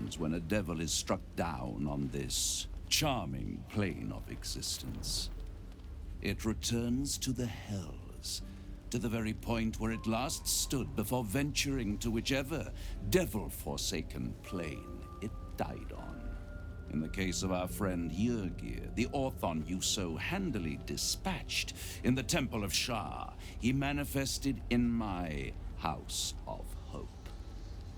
happens when a devil is struck down on this charming plane of existence. It returns to the hells, to the very point where it last stood before venturing to whichever devil-forsaken plane it died on. In the case of our friend Yrgir, the Orthon you so handily dispatched in the Temple of Shah, he manifested in my House of Hope.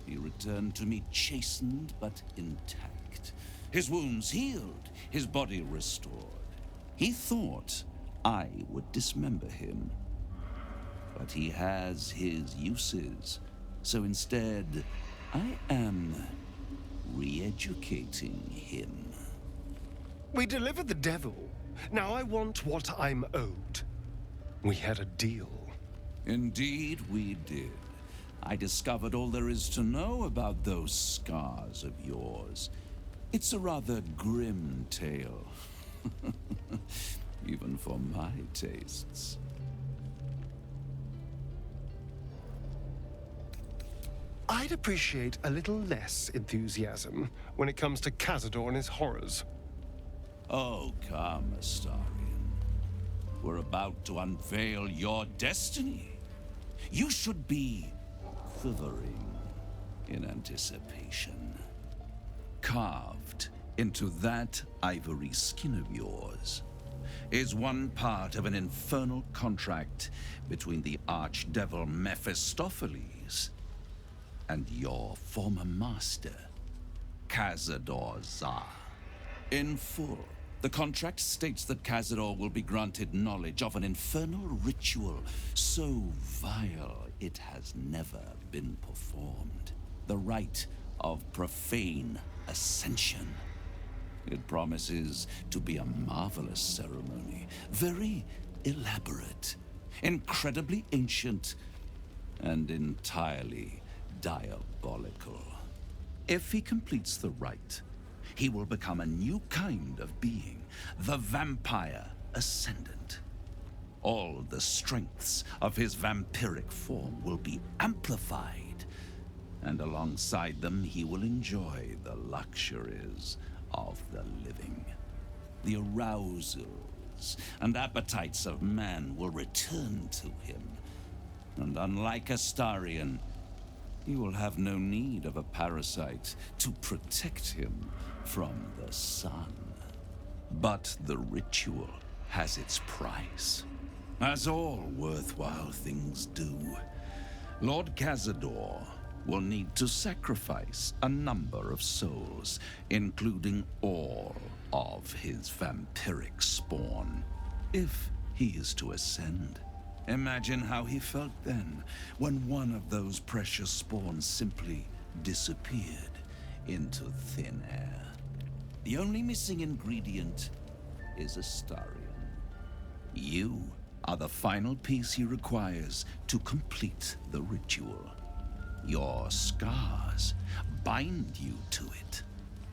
He returned to me chastened but intact, his wounds healed, his body restored. He thought I would dismember him, but he has his uses, so instead I am re-educating him. We delivered the devil. Now I want what I'm owed. We had a deal. Indeed we did. I discovered all there is to know about those scars of yours. It's a rather grim tale, even for my tastes. I'd appreciate a little less enthusiasm when it comes to Cazador and his horrors. Oh, come, Astarion. We're about to unveil your destiny. You should be quivering in anticipation. Carved into that ivory skin of yours is one part of an infernal contract between the archdevil Mephistopheles and your former master, Cazador Za. In full, the contract states that Cazador will be granted knowledge of an infernal ritual so vile it has never been performed. The rite of profane ascension. It promises to be a marvelous ceremony, very elaborate, incredibly ancient, and entirely diabolical. If he completes the rite, he will become a new kind of being, the Vampire Ascendant. All the strengths of his vampiric form will be amplified, and alongside them he will enjoy the luxuries of the living. The arousals and appetites of man will return to him, and unlike Astarion, he will have no need of a parasite to protect him from the sun. But the ritual has its price, as all worthwhile things do. Lord Cazador will need to sacrifice a number of souls, including all of his vampiric spawn, if he is to ascend. Imagine how he felt then, when one of those precious spawns simply disappeared into thin air. The only missing ingredient is Astarion. You are the final piece he requires to complete the ritual. Your scars bind you to it.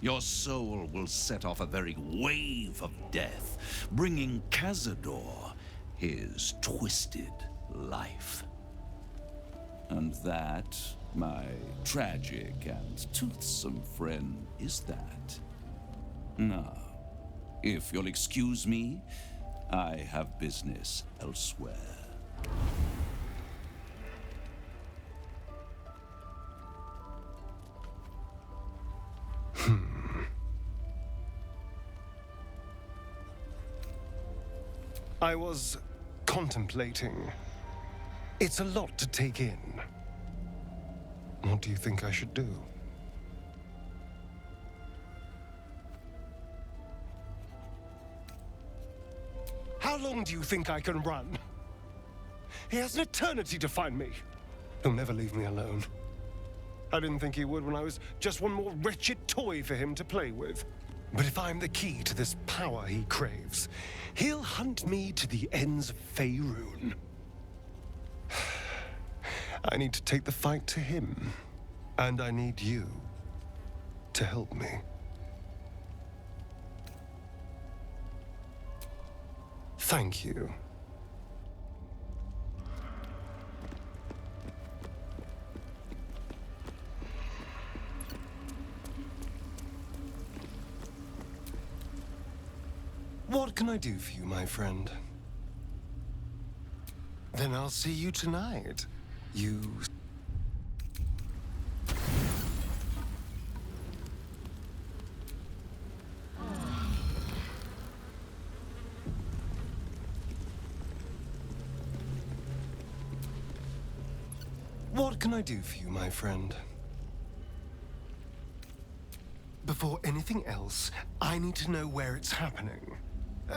Your soul will set off a very wave of death, bringing Cazador his twisted life. And that, my tragic and toothsome friend, is that. Now, if you'll excuse me, I have business elsewhere. I was contemplating. It's a lot to take in. What do you think I should do? How long do you think I can run? He has an eternity to find me. He'll never leave me alone. I didn't think he would when I was just one more wretched toy for him to play with. But if I'm the key to this power he craves, he'll hunt me to the ends of Faerun. I need to take the fight to him, and I need you to help me. Thank you. What can I do for you, my friend? Then I'll see you tonight. You... What can I do for you, my friend? Before anything else, I need to know where it's happening.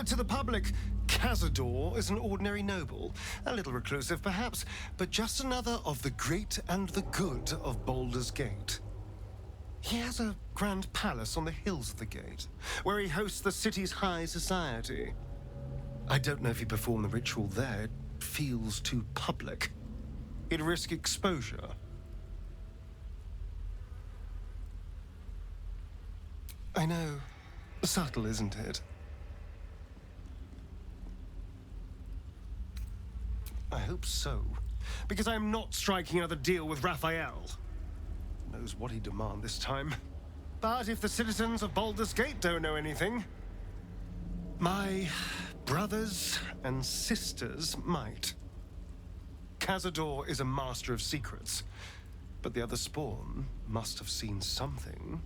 To the public, Cazador is an ordinary noble. A little reclusive, perhaps, but just another of the great and the good of Baldur's Gate. He has a grand palace on the hills of the gate, where he hosts the city's high society. I don't know if he performed the ritual there. It feels too public. He'd risk exposure. I know. Subtle, isn't it? I hope so. Because I am not striking another deal with Raphael. Knows what he'd demand this time. But if the citizens of Baldur's Gate don't know anything, my brothers and sisters might. Cazador is a master of secrets, but the other spawn must have seen something.